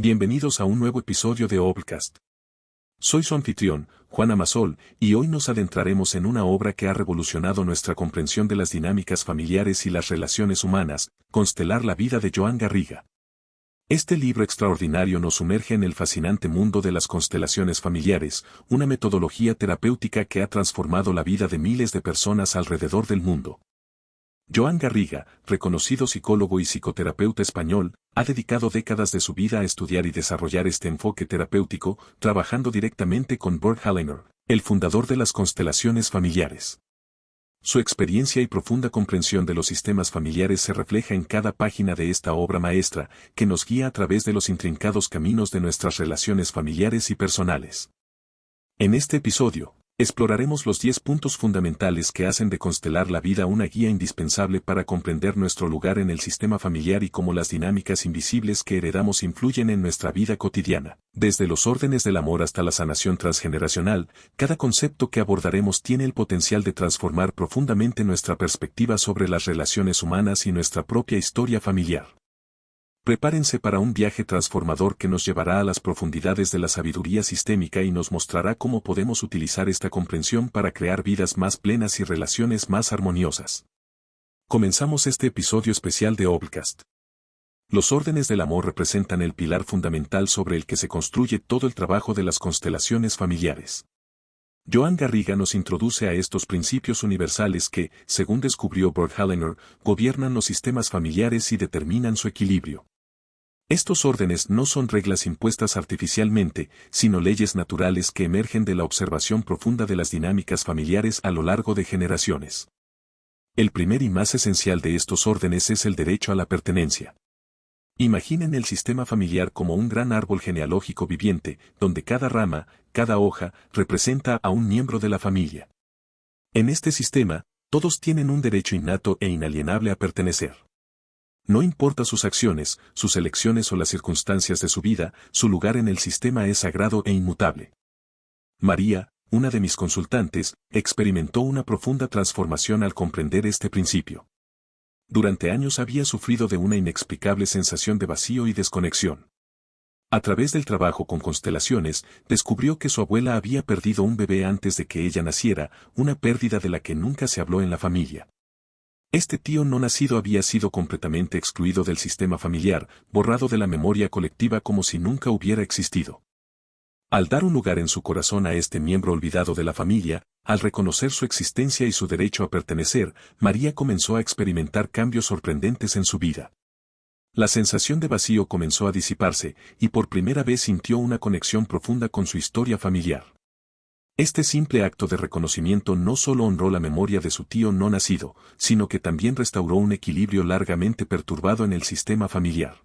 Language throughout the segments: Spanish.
Bienvenidos a un nuevo episodio de Obcast. Soy su anfitrión, Juan Amasol, y hoy nos adentraremos en una obra que ha revolucionado nuestra comprensión de las dinámicas familiares y las relaciones humanas, Constelar la vida de Joan Garriga. Este libro extraordinario nos sumerge en el fascinante mundo de las constelaciones familiares, una metodología terapéutica que ha transformado la vida de miles de personas alrededor del mundo. Joan Garriga, reconocido psicólogo y psicoterapeuta español, ha dedicado décadas de su vida a estudiar y desarrollar este enfoque terapéutico, trabajando directamente con Bert Hellinger, el fundador de las constelaciones familiares. Su experiencia y profunda comprensión de los sistemas familiares se refleja en cada página de esta obra maestra, que nos guía a través de los intrincados caminos de nuestras relaciones familiares y personales. En este episodio, exploraremos los 10 puntos fundamentales que hacen de Constelar la vida una guía indispensable para comprender nuestro lugar en el sistema familiar y cómo las dinámicas invisibles que heredamos influyen en nuestra vida cotidiana. Desde los órdenes del amor hasta la sanación transgeneracional, cada concepto que abordaremos tiene el potencial de transformar profundamente nuestra perspectiva sobre las relaciones humanas y nuestra propia historia familiar. Prepárense para un viaje transformador que nos llevará a las profundidades de la sabiduría sistémica y nos mostrará cómo podemos utilizar esta comprensión para crear vidas más plenas y relaciones más armoniosas. Comenzamos este episodio especial de Obcast. Los órdenes del amor representan el pilar fundamental sobre el que se construye todo el trabajo de las constelaciones familiares. Joan Garriga nos introduce a estos principios universales que, según descubrió Bert Hellinger, gobiernan los sistemas familiares y determinan su equilibrio. Estos órdenes no son reglas impuestas artificialmente, sino leyes naturales que emergen de la observación profunda de las dinámicas familiares a lo largo de generaciones. El primer y más esencial de estos órdenes es el derecho a la pertenencia. Imaginen el sistema familiar como un gran árbol genealógico viviente, donde cada rama, cada hoja, representa a un miembro de la familia. En este sistema, todos tienen un derecho innato e inalienable a pertenecer. No importa sus acciones, sus elecciones o las circunstancias de su vida, su lugar en el sistema es sagrado e inmutable. María, una de mis consultantes, experimentó una profunda transformación al comprender este principio. Durante años había sufrido de una inexplicable sensación de vacío y desconexión. A través del trabajo con constelaciones, descubrió que su abuela había perdido un bebé antes de que ella naciera, una pérdida de la que nunca se habló en la familia. Este tío no nacido había sido completamente excluido del sistema familiar, borrado de la memoria colectiva como si nunca hubiera existido. Al dar un lugar en su corazón a este miembro olvidado de la familia, al reconocer su existencia y su derecho a pertenecer, María comenzó a experimentar cambios sorprendentes en su vida. La sensación de vacío comenzó a disiparse, y por primera vez sintió una conexión profunda con su historia familiar. Este simple acto de reconocimiento no solo honró la memoria de su tío no nacido, sino que también restauró un equilibrio largamente perturbado en el sistema familiar.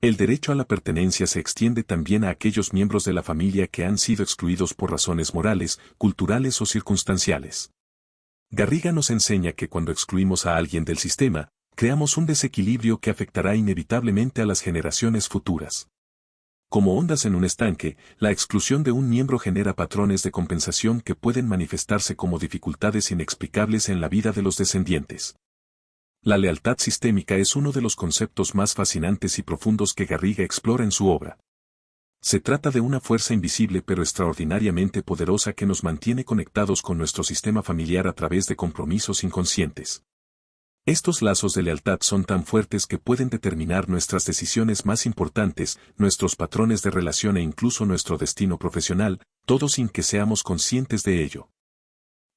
El derecho a la pertenencia se extiende también a aquellos miembros de la familia que han sido excluidos por razones morales, culturales o circunstanciales. Garriga nos enseña que cuando excluimos a alguien del sistema, creamos un desequilibrio que afectará inevitablemente a las generaciones futuras. Como ondas en un estanque, la exclusión de un miembro genera patrones de compensación que pueden manifestarse como dificultades inexplicables en la vida de los descendientes. La lealtad sistémica es uno de los conceptos más fascinantes y profundos que Garriga explora en su obra. Se trata de una fuerza invisible pero extraordinariamente poderosa que nos mantiene conectados con nuestro sistema familiar a través de compromisos inconscientes. Estos lazos de lealtad son tan fuertes que pueden determinar nuestras decisiones más importantes, nuestros patrones de relación e incluso nuestro destino profesional, todo sin que seamos conscientes de ello.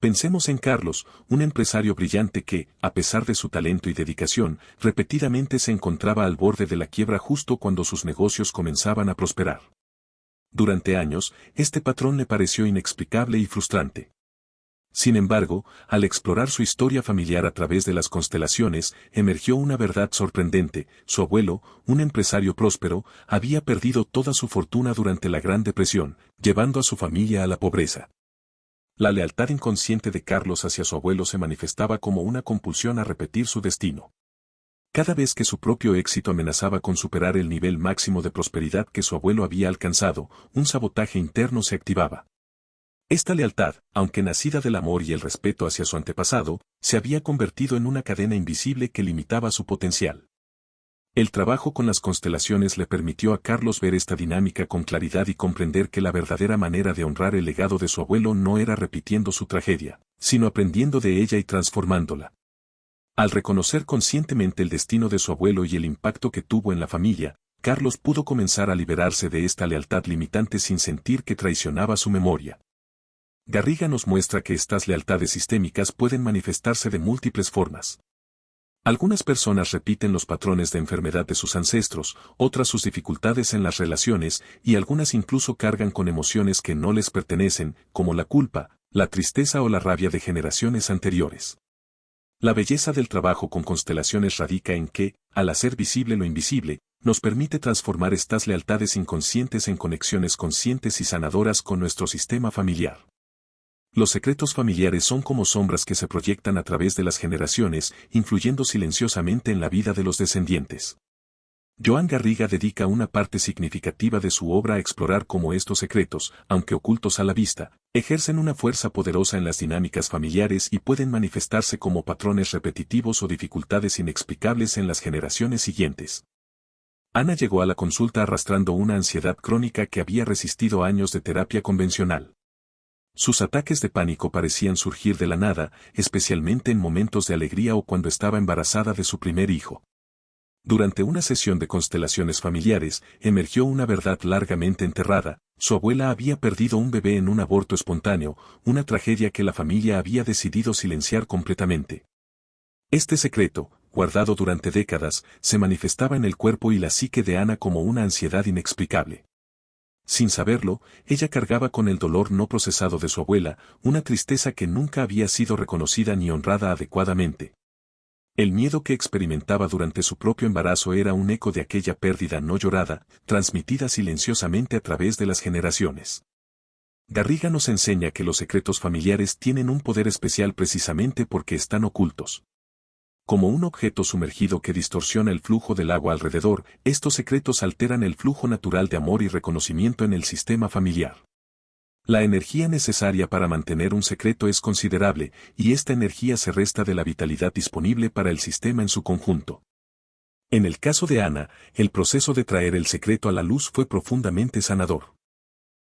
Pensemos en Carlos, un empresario brillante que, a pesar de su talento y dedicación, repetidamente se encontraba al borde de la quiebra justo cuando sus negocios comenzaban a prosperar. Durante años, este patrón le pareció inexplicable y frustrante. Sin embargo, al explorar su historia familiar a través de las constelaciones, emergió una verdad sorprendente: su abuelo, un empresario próspero, había perdido toda su fortuna durante la Gran Depresión, llevando a su familia a la pobreza. La lealtad inconsciente de Carlos hacia su abuelo se manifestaba como una compulsión a repetir su destino. Cada vez que su propio éxito amenazaba con superar el nivel máximo de prosperidad que su abuelo había alcanzado, un sabotaje interno se activaba. Esta lealtad, aunque nacida del amor y el respeto hacia su antepasado, se había convertido en una cadena invisible que limitaba su potencial. El trabajo con las constelaciones le permitió a Carlos ver esta dinámica con claridad y comprender que la verdadera manera de honrar el legado de su abuelo no era repitiendo su tragedia, sino aprendiendo de ella y transformándola. Al reconocer conscientemente el destino de su abuelo y el impacto que tuvo en la familia, Carlos pudo comenzar a liberarse de esta lealtad limitante sin sentir que traicionaba su memoria. Garriga nos muestra que estas lealtades sistémicas pueden manifestarse de múltiples formas. Algunas personas repiten los patrones de enfermedad de sus ancestros, otras sus dificultades en las relaciones, y algunas incluso cargan con emociones que no les pertenecen, como la culpa, la tristeza o la rabia de generaciones anteriores. La belleza del trabajo con constelaciones radica en que, al hacer visible lo invisible, nos permite transformar estas lealtades inconscientes en conexiones conscientes y sanadoras con nuestro sistema familiar. Los secretos familiares son como sombras que se proyectan a través de las generaciones, influyendo silenciosamente en la vida de los descendientes. Joan Garriga dedica una parte significativa de su obra a explorar cómo estos secretos, aunque ocultos a la vista, ejercen una fuerza poderosa en las dinámicas familiares y pueden manifestarse como patrones repetitivos o dificultades inexplicables en las generaciones siguientes. Ana llegó a la consulta arrastrando una ansiedad crónica que había resistido años de terapia convencional. Sus ataques de pánico parecían surgir de la nada, especialmente en momentos de alegría o cuando estaba embarazada de su primer hijo. Durante una sesión de constelaciones familiares, emergió una verdad largamente enterrada: su abuela había perdido un bebé en un aborto espontáneo, una tragedia que la familia había decidido silenciar completamente. Este secreto, guardado durante décadas, se manifestaba en el cuerpo y la psique de Ana como una ansiedad inexplicable. Sin saberlo, ella cargaba con el dolor no procesado de su abuela, una tristeza que nunca había sido reconocida ni honrada adecuadamente. El miedo que experimentaba durante su propio embarazo era un eco de aquella pérdida no llorada, transmitida silenciosamente a través de las generaciones. Garriga nos enseña que los secretos familiares tienen un poder especial precisamente porque están ocultos. Como un objeto sumergido que distorsiona el flujo del agua alrededor, estos secretos alteran el flujo natural de amor y reconocimiento en el sistema familiar. La energía necesaria para mantener un secreto es considerable, y esta energía se resta de la vitalidad disponible para el sistema en su conjunto. En el caso de Ana, el proceso de traer el secreto a la luz fue profundamente sanador.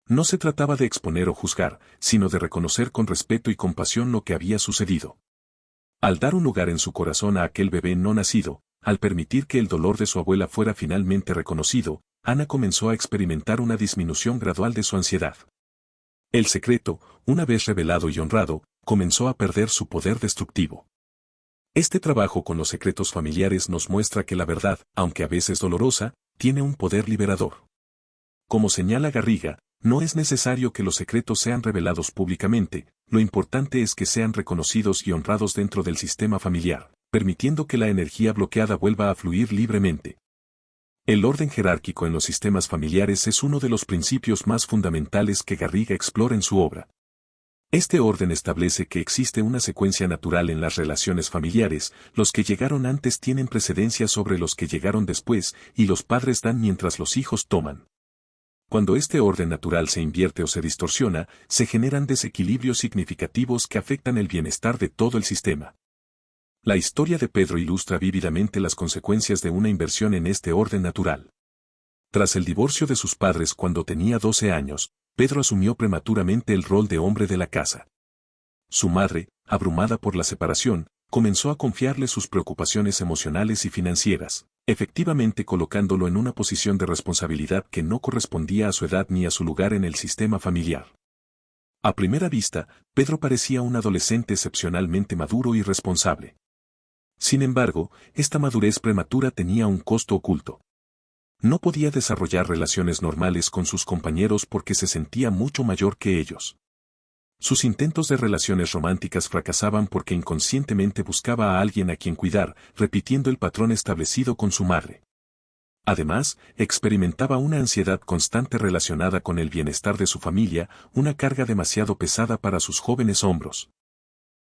No se trataba de exponer o juzgar, sino de reconocer con respeto y compasión lo que había sucedido. Al dar un lugar en su corazón a aquel bebé no nacido, al permitir que el dolor de su abuela fuera finalmente reconocido, Ana comenzó a experimentar una disminución gradual de su ansiedad. El secreto, una vez revelado y honrado, comenzó a perder su poder destructivo. Este trabajo con los secretos familiares nos muestra que la verdad, aunque a veces dolorosa, tiene un poder liberador. Como señala Garriga, no es necesario que los secretos sean revelados públicamente, lo importante es que sean reconocidos y honrados dentro del sistema familiar, permitiendo que la energía bloqueada vuelva a fluir libremente. El orden jerárquico en los sistemas familiares es uno de los principios más fundamentales que Garriga explora en su obra. Este orden establece que existe una secuencia natural en las relaciones familiares: los que llegaron antes tienen precedencia sobre los que llegaron después, y los padres dan mientras los hijos toman. Cuando este orden natural se invierte o se distorsiona, se generan desequilibrios significativos que afectan el bienestar de todo el sistema. La historia de Pedro ilustra vívidamente las consecuencias de una inversión en este orden natural. Tras el divorcio de sus padres cuando tenía 12 años, Pedro asumió prematuramente el rol de hombre de la casa. Su madre, abrumada por la separación, comenzó a confiarle sus preocupaciones emocionales y financieras, efectivamente colocándolo en una posición de responsabilidad que no correspondía a su edad ni a su lugar en el sistema familiar. A primera vista, Pedro parecía un adolescente excepcionalmente maduro y responsable. Sin embargo, esta madurez prematura tenía un costo oculto. No podía desarrollar relaciones normales con sus compañeros porque se sentía mucho mayor que ellos. Sus intentos de relaciones románticas fracasaban porque inconscientemente buscaba a alguien a quien cuidar, repitiendo el patrón establecido con su madre. Además, experimentaba una ansiedad constante relacionada con el bienestar de su familia, una carga demasiado pesada para sus jóvenes hombros.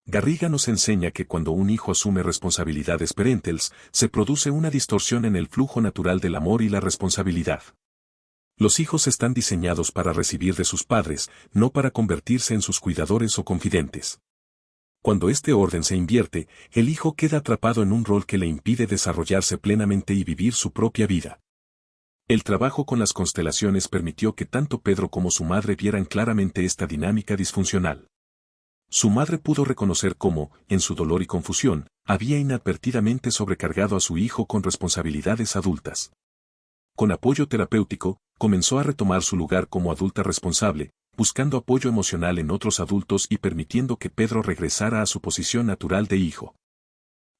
Garriga nos enseña que cuando un hijo asume responsabilidades parentales, se produce una distorsión en el flujo natural del amor y la responsabilidad. Los hijos están diseñados para recibir de sus padres, no para convertirse en sus cuidadores o confidentes. Cuando este orden se invierte, el hijo queda atrapado en un rol que le impide desarrollarse plenamente y vivir su propia vida. El trabajo con las constelaciones permitió que tanto Pedro como su madre vieran claramente esta dinámica disfuncional. Su madre pudo reconocer cómo, en su dolor y confusión, había inadvertidamente sobrecargado a su hijo con responsabilidades adultas. Con apoyo terapéutico, comenzó a retomar su lugar como adulta responsable, buscando apoyo emocional en otros adultos y permitiendo que Pedro regresara a su posición natural de hijo.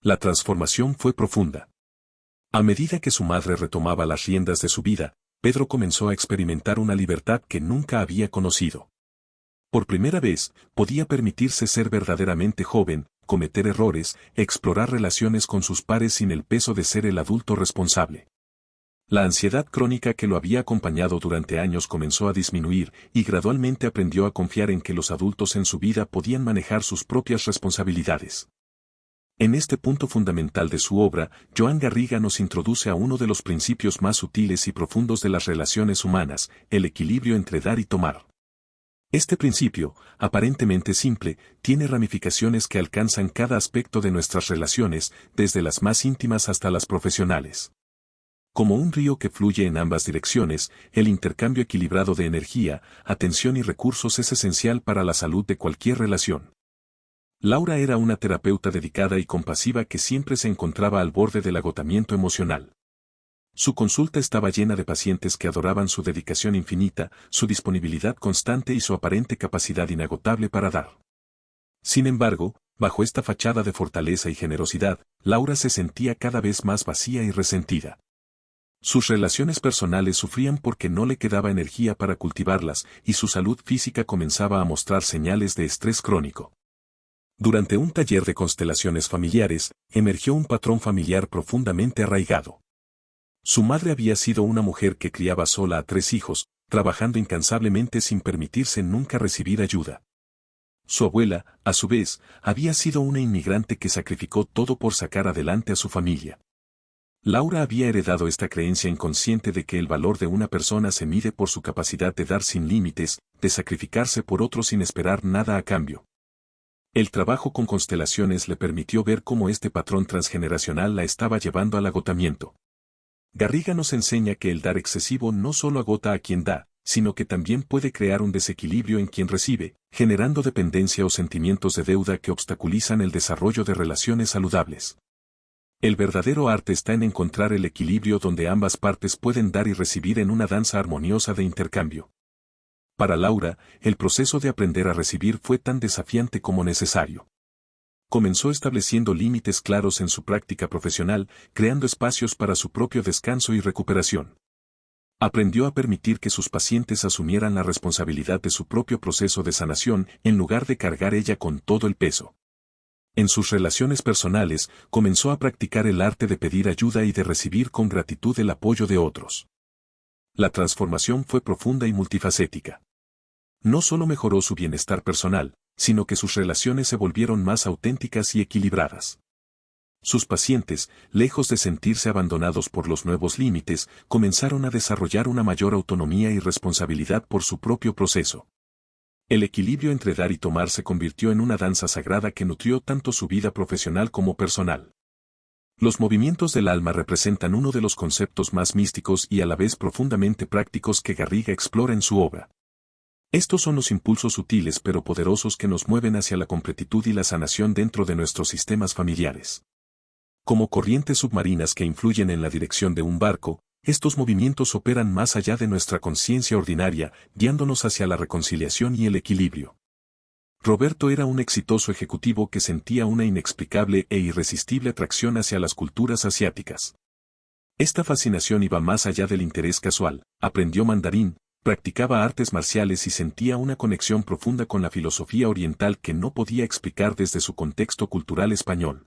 La transformación fue profunda. A medida que su madre retomaba las riendas de su vida, Pedro comenzó a experimentar una libertad que nunca había conocido. Por primera vez, podía permitirse ser verdaderamente joven, cometer errores, explorar relaciones con sus pares sin el peso de ser el adulto responsable. La ansiedad crónica que lo había acompañado durante años comenzó a disminuir y gradualmente aprendió a confiar en que los adultos en su vida podían manejar sus propias responsabilidades. En este punto fundamental de su obra, Joan Garriga nos introduce a uno de los principios más sutiles y profundos de las relaciones humanas, el equilibrio entre dar y tomar. Este principio, aparentemente simple, tiene ramificaciones que alcanzan cada aspecto de nuestras relaciones, desde las más íntimas hasta las profesionales. Como un río que fluye en ambas direcciones, el intercambio equilibrado de energía, atención y recursos es esencial para la salud de cualquier relación. Laura era una terapeuta dedicada y compasiva que siempre se encontraba al borde del agotamiento emocional. Su consulta estaba llena de pacientes que adoraban su dedicación infinita, su disponibilidad constante y su aparente capacidad inagotable para dar. Sin embargo, bajo esta fachada de fortaleza y generosidad, Laura se sentía cada vez más vacía y resentida. Sus relaciones personales sufrían porque no le quedaba energía para cultivarlas, y su salud física comenzaba a mostrar señales de estrés crónico. Durante un taller de constelaciones familiares, emergió un patrón familiar profundamente arraigado. Su madre había sido una mujer que criaba sola a 3 hijos, trabajando incansablemente sin permitirse nunca recibir ayuda. Su abuela, a su vez, había sido una inmigrante que sacrificó todo por sacar adelante a su familia. Laura había heredado esta creencia inconsciente de que el valor de una persona se mide por su capacidad de dar sin límites, de sacrificarse por otros sin esperar nada a cambio. El trabajo con constelaciones le permitió ver cómo este patrón transgeneracional la estaba llevando al agotamiento. Garriga nos enseña que el dar excesivo no solo agota a quien da, sino que también puede crear un desequilibrio en quien recibe, generando dependencia o sentimientos de deuda que obstaculizan el desarrollo de relaciones saludables. El verdadero arte está en encontrar el equilibrio donde ambas partes pueden dar y recibir en una danza armoniosa de intercambio. Para Laura, el proceso de aprender a recibir fue tan desafiante como necesario. Comenzó estableciendo límites claros en su práctica profesional, creando espacios para su propio descanso y recuperación. Aprendió a permitir que sus pacientes asumieran la responsabilidad de su propio proceso de sanación en lugar de cargar ella con todo el peso. En sus relaciones personales, comenzó a practicar el arte de pedir ayuda y de recibir con gratitud el apoyo de otros. La transformación fue profunda y multifacética. No solo mejoró su bienestar personal, sino que sus relaciones se volvieron más auténticas y equilibradas. Sus pacientes, lejos de sentirse abandonados por los nuevos límites, comenzaron a desarrollar una mayor autonomía y responsabilidad por su propio proceso. El equilibrio entre dar y tomar se convirtió en una danza sagrada que nutrió tanto su vida profesional como personal. Los movimientos del alma representan uno de los conceptos más místicos y a la vez profundamente prácticos que Garriga explora en su obra. Estos son los impulsos sutiles pero poderosos que nos mueven hacia la completitud y la sanación dentro de nuestros sistemas familiares. Como corrientes submarinas que influyen en la dirección de un barco, estos movimientos operan más allá de nuestra conciencia ordinaria, guiándonos hacia la reconciliación y el equilibrio. Roberto era un exitoso ejecutivo que sentía una inexplicable e irresistible atracción hacia las culturas asiáticas. Esta fascinación iba más allá del interés casual, aprendió mandarín, practicaba artes marciales y sentía una conexión profunda con la filosofía oriental que no podía explicar desde su contexto cultural español.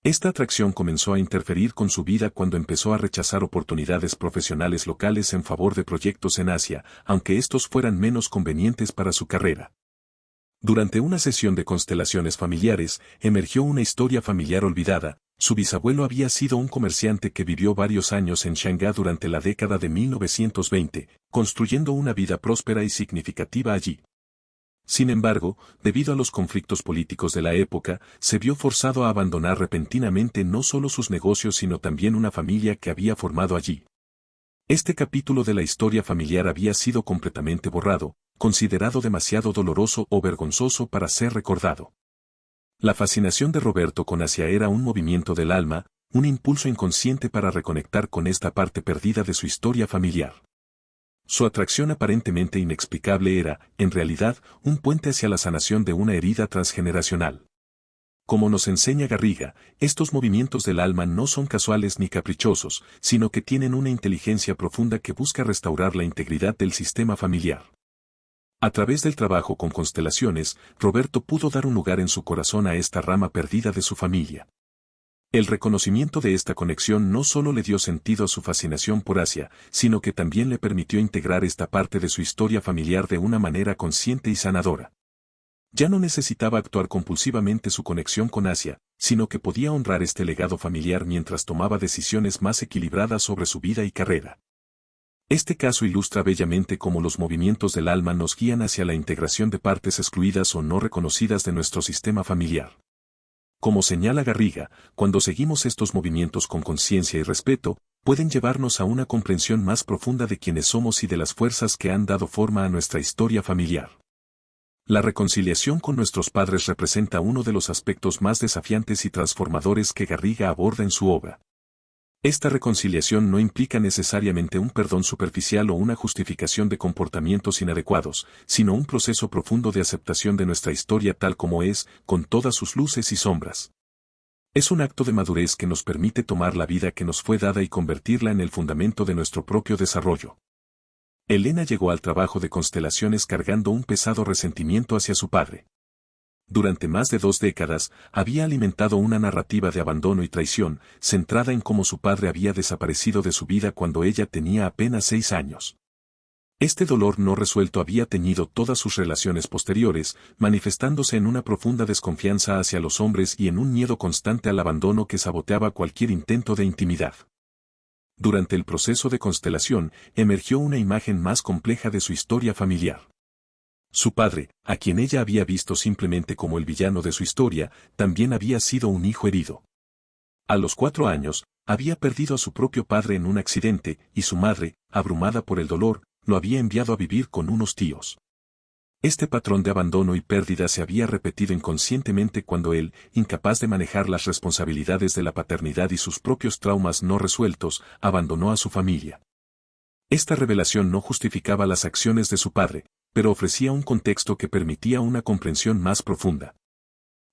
Esta atracción comenzó a interferir con su vida cuando empezó a rechazar oportunidades profesionales locales en favor de proyectos en Asia, aunque estos fueran menos convenientes para su carrera. Durante una sesión de constelaciones familiares, emergió una historia familiar olvidada. Su bisabuelo había sido un comerciante que vivió varios años en Shanghái durante la década de 1920, construyendo una vida próspera y significativa allí. Sin embargo, debido a los conflictos políticos de la época, se vio forzado a abandonar repentinamente no solo sus negocios sino también una familia que había formado allí. Este capítulo de la historia familiar había sido completamente borrado, considerado demasiado doloroso o vergonzoso para ser recordado. La fascinación de Roberto con Asia era un movimiento del alma, un impulso inconsciente para reconectar con esta parte perdida de su historia familiar. Su atracción aparentemente inexplicable era, en realidad, un puente hacia la sanación de una herida transgeneracional. Como nos enseña Garriga, estos movimientos del alma no son casuales ni caprichosos, sino que tienen una inteligencia profunda que busca restaurar la integridad del sistema familiar. A través del trabajo con constelaciones, Roberto pudo dar un lugar en su corazón a esta rama perdida de su familia. El reconocimiento de esta conexión no solo le dio sentido a su fascinación por Asia, sino que también le permitió integrar esta parte de su historia familiar de una manera consciente y sanadora. Ya no necesitaba actuar compulsivamente su conexión con Asia, sino que podía honrar este legado familiar mientras tomaba decisiones más equilibradas sobre su vida y carrera. Este caso ilustra bellamente cómo los movimientos del alma nos guían hacia la integración de partes excluidas o no reconocidas de nuestro sistema familiar. Como señala Garriga, cuando seguimos estos movimientos con conciencia y respeto, pueden llevarnos a una comprensión más profunda de quiénes somos y de las fuerzas que han dado forma a nuestra historia familiar. La reconciliación con nuestros padres representa uno de los aspectos más desafiantes y transformadores que Garriga aborda en su obra. Esta reconciliación no implica necesariamente un perdón superficial o una justificación de comportamientos inadecuados, sino un proceso profundo de aceptación de nuestra historia tal como es, con todas sus luces y sombras. Es un acto de madurez que nos permite tomar la vida que nos fue dada y convertirla en el fundamento de nuestro propio desarrollo. Elena llegó al trabajo de constelaciones cargando un pesado resentimiento hacia su padre. Durante más de 2 décadas, había alimentado una narrativa de abandono y traición, centrada en cómo su padre había desaparecido de su vida cuando ella tenía apenas 6 años. Este dolor no resuelto había teñido todas sus relaciones posteriores, manifestándose en una profunda desconfianza hacia los hombres y en un miedo constante al abandono que saboteaba cualquier intento de intimidad. Durante el proceso de constelación, emergió una imagen más compleja de su historia familiar. Su padre, a quien ella había visto simplemente como el villano de su historia, también había sido un hijo herido. A los 4 años, había perdido a su propio padre en un accidente, y su madre, abrumada por el dolor, lo había enviado a vivir con unos tíos. Este patrón de abandono y pérdida se había repetido inconscientemente cuando él, incapaz de manejar las responsabilidades de la paternidad y sus propios traumas no resueltos, abandonó a su familia. Esta revelación no justificaba las acciones de su padre, pero ofrecía un contexto que permitía una comprensión más profunda.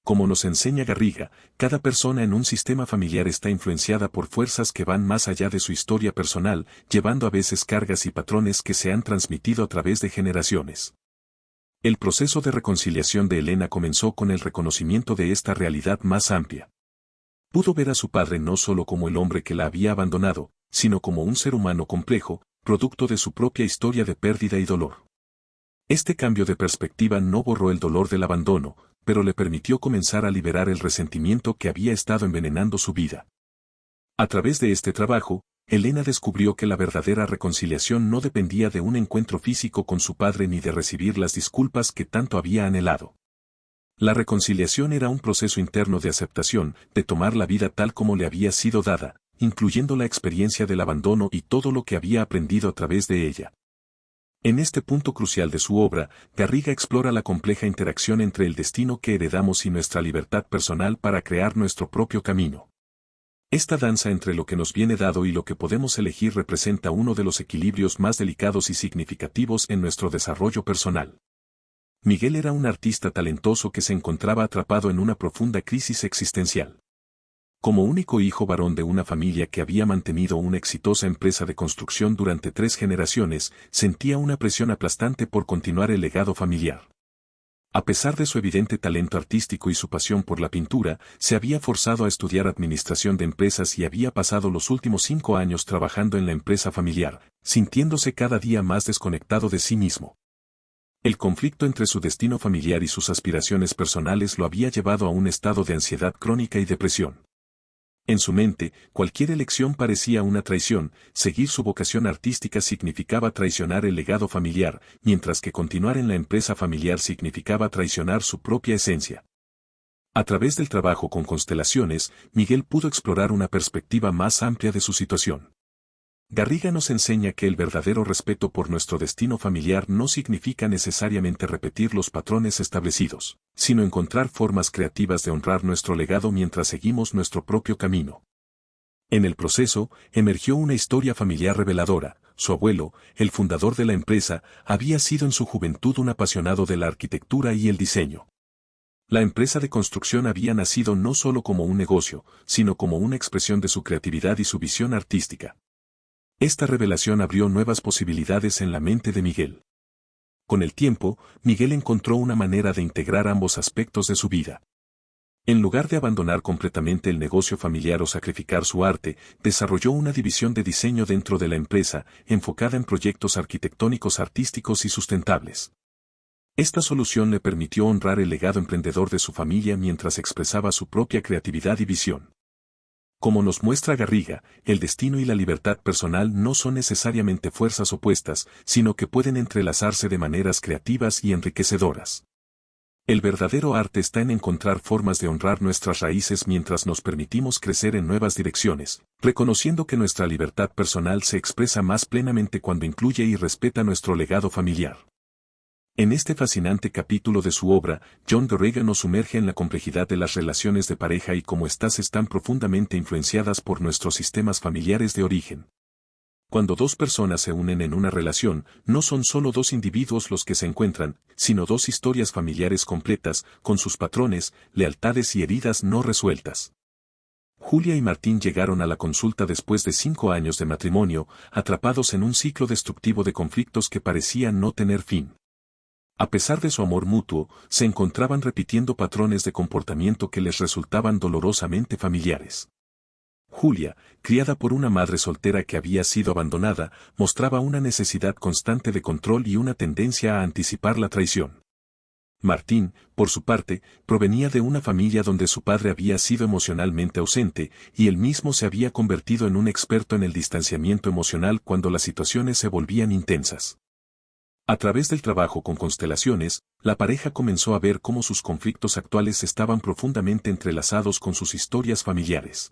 Como nos enseña Garriga, cada persona en un sistema familiar está influenciada por fuerzas que van más allá de su historia personal, llevando a veces cargas y patrones que se han transmitido a través de generaciones. El proceso de reconciliación de Elena comenzó con el reconocimiento de esta realidad más amplia. Pudo ver a su padre no solo como el hombre que la había abandonado, sino como un ser humano complejo, producto de su propia historia de pérdida y dolor. Este cambio de perspectiva no borró el dolor del abandono, pero le permitió comenzar a liberar el resentimiento que había estado envenenando su vida. A través de este trabajo, Elena descubrió que la verdadera reconciliación no dependía de un encuentro físico con su padre ni de recibir las disculpas que tanto había anhelado. La reconciliación era un proceso interno de aceptación, de tomar la vida tal como le había sido dada, incluyendo la experiencia del abandono y todo lo que había aprendido a través de ella. En este punto crucial de su obra, Garriga explora la compleja interacción entre el destino que heredamos y nuestra libertad personal para crear nuestro propio camino. Esta danza entre lo que nos viene dado y lo que podemos elegir representa uno de los equilibrios más delicados y significativos en nuestro desarrollo personal. Miguel era un artista talentoso que se encontraba atrapado en una profunda crisis existencial. Como único hijo varón de una familia que había mantenido una exitosa empresa de construcción durante 3 generaciones, sentía una presión aplastante por continuar el legado familiar. A pesar de su evidente talento artístico y su pasión por la pintura, se había forzado a estudiar administración de empresas y había pasado los últimos 5 años trabajando en la empresa familiar, sintiéndose cada día más desconectado de sí mismo. El conflicto entre su destino familiar y sus aspiraciones personales lo había llevado a un estado de ansiedad crónica y depresión. En su mente, cualquier elección parecía una traición, seguir su vocación artística significaba traicionar el legado familiar, mientras que continuar en la empresa familiar significaba traicionar su propia esencia. A través del trabajo con constelaciones, Miguel pudo explorar una perspectiva más amplia de su situación. Garriga nos enseña que el verdadero respeto por nuestro destino familiar no significa necesariamente repetir los patrones establecidos, sino encontrar formas creativas de honrar nuestro legado mientras seguimos nuestro propio camino. En el proceso, emergió una historia familiar reveladora. Su abuelo, el fundador de la empresa, había sido en su juventud un apasionado de la arquitectura y el diseño. La empresa de construcción había nacido no solo como un negocio, sino como una expresión de su creatividad y su visión artística. Esta revelación abrió nuevas posibilidades en la mente de Miguel. Con el tiempo, Miguel encontró una manera de integrar ambos aspectos de su vida. En lugar de abandonar completamente el negocio familiar o sacrificar su arte, desarrolló una división de diseño dentro de la empresa, enfocada en proyectos arquitectónicos artísticos y sustentables. Esta solución le permitió honrar el legado emprendedor de su familia mientras expresaba su propia creatividad y visión. Como nos muestra Garriga, el destino y la libertad personal no son necesariamente fuerzas opuestas, sino que pueden entrelazarse de maneras creativas y enriquecedoras. El verdadero arte está en encontrar formas de honrar nuestras raíces mientras nos permitimos crecer en nuevas direcciones, reconociendo que nuestra libertad personal se expresa más plenamente cuando incluye y respeta nuestro legado familiar. En este fascinante capítulo de su obra, John Garriga nos sumerge en la complejidad de las relaciones de pareja y cómo éstas están profundamente influenciadas por nuestros sistemas familiares de origen. Cuando dos personas se unen en una relación, no son solo dos individuos los que se encuentran, sino dos historias familiares completas, con sus patrones, lealtades y heridas no resueltas. Julia y Martín llegaron a la consulta después de 5 años de matrimonio, atrapados en un ciclo destructivo de conflictos que parecía no tener fin. A pesar de su amor mutuo, se encontraban repitiendo patrones de comportamiento que les resultaban dolorosamente familiares. Julia, criada por una madre soltera que había sido abandonada, mostraba una necesidad constante de control y una tendencia a anticipar la traición. Martín, por su parte, provenía de una familia donde su padre había sido emocionalmente ausente, y él mismo se había convertido en un experto en el distanciamiento emocional cuando las situaciones se volvían intensas. A través del trabajo con constelaciones, la pareja comenzó a ver cómo sus conflictos actuales estaban profundamente entrelazados con sus historias familiares.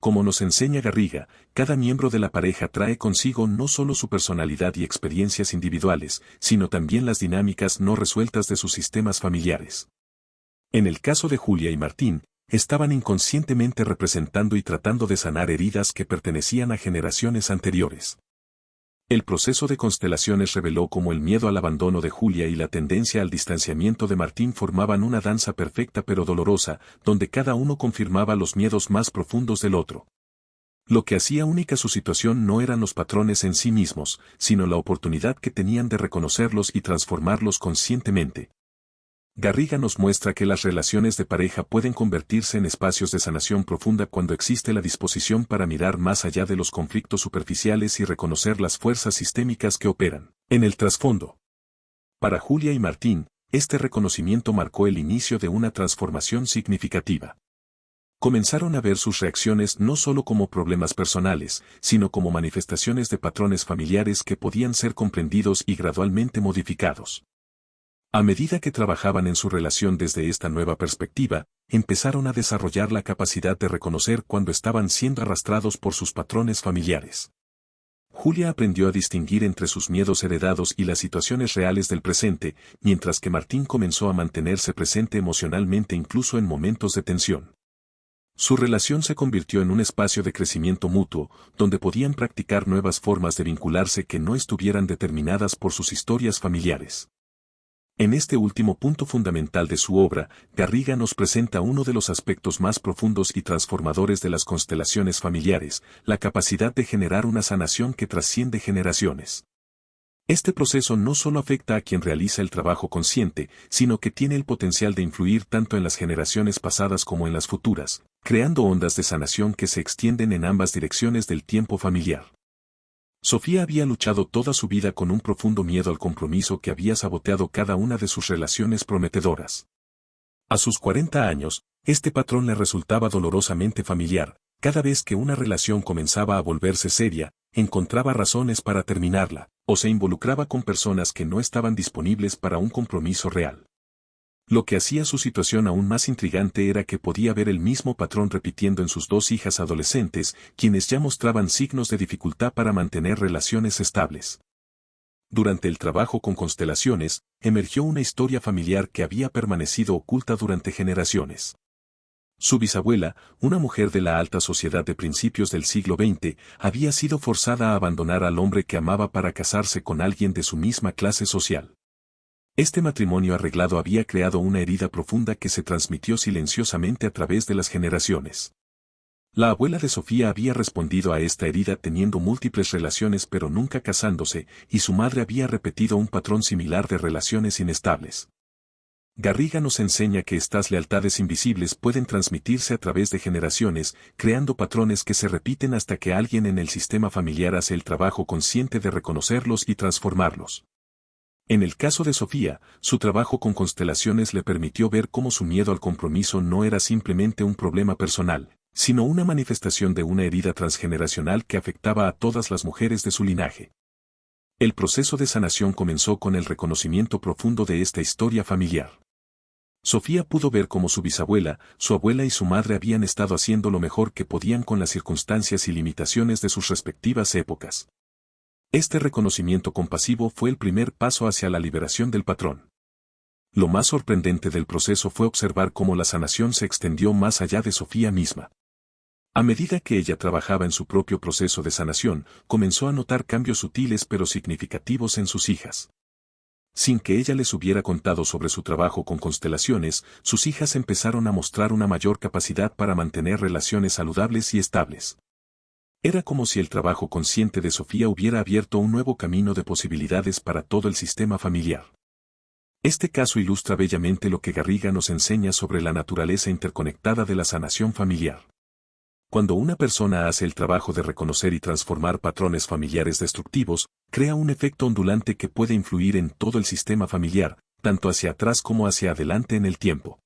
Como nos enseña Garriga, cada miembro de la pareja trae consigo no solo su personalidad y experiencias individuales, sino también las dinámicas no resueltas de sus sistemas familiares. En el caso de Julia y Martín, estaban inconscientemente representando y tratando de sanar heridas que pertenecían a generaciones anteriores. El proceso de constelaciones reveló cómo el miedo al abandono de Julia y la tendencia al distanciamiento de Martín formaban una danza perfecta pero dolorosa, donde cada uno confirmaba los miedos más profundos del otro. Lo que hacía única su situación no eran los patrones en sí mismos, sino la oportunidad que tenían de reconocerlos y transformarlos conscientemente. Garriga nos muestra que las relaciones de pareja pueden convertirse en espacios de sanación profunda cuando existe la disposición para mirar más allá de los conflictos superficiales y reconocer las fuerzas sistémicas que operan en el trasfondo. Para Julia y Martín, este reconocimiento marcó el inicio de una transformación significativa. Comenzaron a ver sus reacciones no solo como problemas personales, sino como manifestaciones de patrones familiares que podían ser comprendidos y gradualmente modificados. A medida que trabajaban en su relación desde esta nueva perspectiva, empezaron a desarrollar la capacidad de reconocer cuando estaban siendo arrastrados por sus patrones familiares. Julia aprendió a distinguir entre sus miedos heredados y las situaciones reales del presente, mientras que Martín comenzó a mantenerse presente emocionalmente incluso en momentos de tensión. Su relación se convirtió en un espacio de crecimiento mutuo, donde podían practicar nuevas formas de vincularse que no estuvieran determinadas por sus historias familiares. En este último punto fundamental de su obra, Garriga nos presenta uno de los aspectos más profundos y transformadores de las constelaciones familiares, la capacidad de generar una sanación que trasciende generaciones. Este proceso no solo afecta a quien realiza el trabajo consciente, sino que tiene el potencial de influir tanto en las generaciones pasadas como en las futuras, creando ondas de sanación que se extienden en ambas direcciones del tiempo familiar. Sofía había luchado toda su vida con un profundo miedo al compromiso que había saboteado cada una de sus relaciones prometedoras. A sus 40 años, este patrón le resultaba dolorosamente familiar, Cada vez que una relación comenzaba a volverse seria, encontraba razones para terminarla, o se involucraba con personas que no estaban disponibles para un compromiso real. Lo que hacía su situación aún más intrigante era que podía ver el mismo patrón repitiendo en sus dos hijas adolescentes, quienes ya mostraban signos de dificultad para mantener relaciones estables. Durante el trabajo con constelaciones, emergió una historia familiar que había permanecido oculta durante generaciones. Su bisabuela, una mujer de la alta sociedad de principios del siglo XX, había sido forzada a abandonar al hombre que amaba para casarse con alguien de su misma clase social. Este matrimonio arreglado había creado una herida profunda que se transmitió silenciosamente a través de las generaciones. La abuela de Sofía había respondido a esta herida teniendo múltiples relaciones pero nunca casándose, y su madre había repetido un patrón similar de relaciones inestables. Garriga nos enseña que estas lealtades invisibles pueden transmitirse a través de generaciones, creando patrones que se repiten hasta que alguien en el sistema familiar hace el trabajo consciente de reconocerlos y transformarlos. En el caso de Sofía, su trabajo con constelaciones le permitió ver cómo su miedo al compromiso no era simplemente un problema personal, sino una manifestación de una herida transgeneracional que afectaba a todas las mujeres de su linaje. El proceso de sanación comenzó con el reconocimiento profundo de esta historia familiar. Sofía pudo ver cómo su bisabuela, su abuela y su madre habían estado haciendo lo mejor que podían con las circunstancias y limitaciones de sus respectivas épocas. Este reconocimiento compasivo fue el primer paso hacia la liberación del patrón. Lo más sorprendente del proceso fue observar cómo la sanación se extendió más allá de Sofía misma. A medida que ella trabajaba en su propio proceso de sanación, comenzó a notar cambios sutiles pero significativos en sus hijas. Sin que ella les hubiera contado sobre su trabajo con constelaciones, sus hijas empezaron a mostrar una mayor capacidad para mantener relaciones saludables y estables. Era como si el trabajo consciente de Sofía hubiera abierto un nuevo camino de posibilidades para todo el sistema familiar. Este caso ilustra bellamente lo que Garriga nos enseña sobre la naturaleza interconectada de la sanación familiar. Cuando una persona hace el trabajo de reconocer y transformar patrones familiares destructivos, crea un efecto ondulante que puede influir en todo el sistema familiar, tanto hacia atrás como hacia adelante en el tiempo.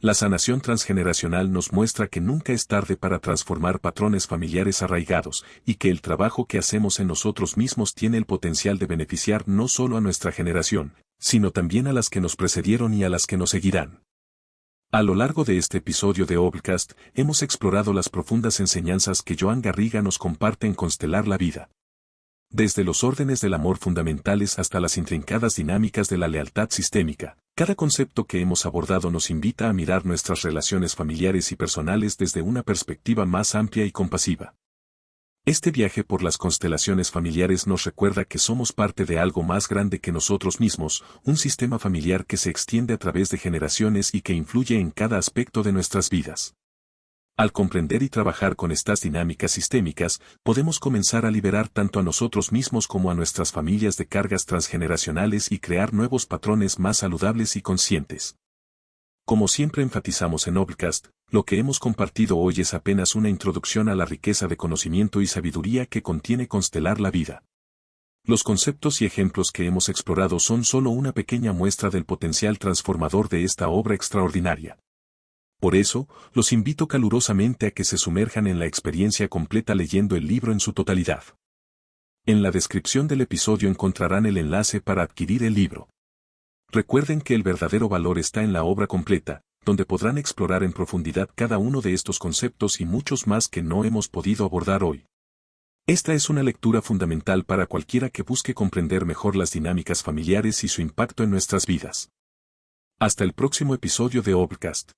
La sanación transgeneracional nos muestra que nunca es tarde para transformar patrones familiares arraigados, y que el trabajo que hacemos en nosotros mismos tiene el potencial de beneficiar no solo a nuestra generación, sino también a las que nos precedieron y a las que nos seguirán. A lo largo de este episodio de Obcast, hemos explorado las profundas enseñanzas que Joan Garriga nos comparte en Constelar la Vida. Desde los órdenes del amor fundamentales hasta las intrincadas dinámicas de la lealtad sistémica, cada concepto que hemos abordado nos invita a mirar nuestras relaciones familiares y personales desde una perspectiva más amplia y compasiva. Este viaje por las constelaciones familiares nos recuerda que somos parte de algo más grande que nosotros mismos, un sistema familiar que se extiende a través de generaciones y que influye en cada aspecto de nuestras vidas. Al comprender y trabajar con estas dinámicas sistémicas, podemos comenzar a liberar tanto a nosotros mismos como a nuestras familias de cargas transgeneracionales y crear nuevos patrones más saludables y conscientes. Como siempre enfatizamos en Obcast, lo que hemos compartido hoy es apenas una introducción a la riqueza de conocimiento y sabiduría que contiene Constelar la Vida. Los conceptos y ejemplos que hemos explorado son solo una pequeña muestra del potencial transformador de esta obra extraordinaria. Por eso, los invito calurosamente a que se sumerjan en la experiencia completa leyendo el libro en su totalidad. En la descripción del episodio encontrarán el enlace para adquirir el libro. Recuerden que el verdadero valor está en la obra completa, donde podrán explorar en profundidad cada uno de estos conceptos y muchos más que no hemos podido abordar hoy. Esta es una lectura fundamental para cualquiera que busque comprender mejor las dinámicas familiares y su impacto en nuestras vidas. Hasta el próximo episodio de Obcast.